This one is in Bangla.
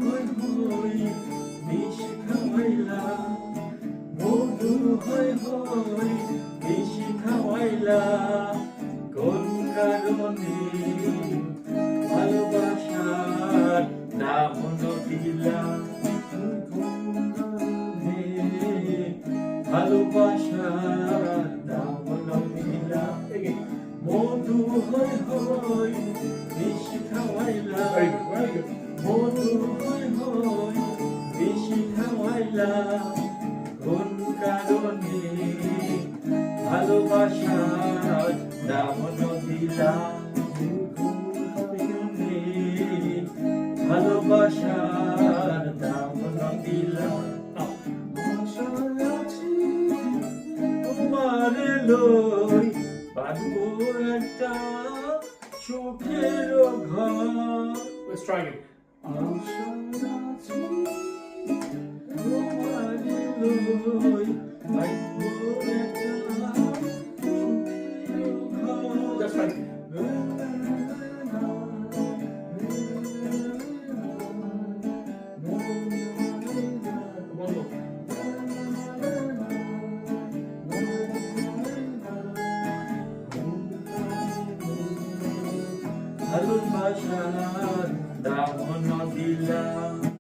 হই হই বিষ খাওয়াইলা, মধু হই হই বিষ খাওয়াইলা, কোন কারণে ভালোবাসার দাম দিলা, ভালোবাসার দাম দিলা, মধু হই হই বিষ খাওয়াইলা, মধু হই হই বিষ খাওয়াইলা, কোন কারণে ভালোবাসার দাম দিলা, ভালোবাসার দাম দিলা। তোমারে লই বাঁধবো একটা সুখের ঘর। Let's try again. তোমারে লই বাঁধবো একটা সুখের ঘর। That's right. One more. ভালোবাসার দাম দিলা।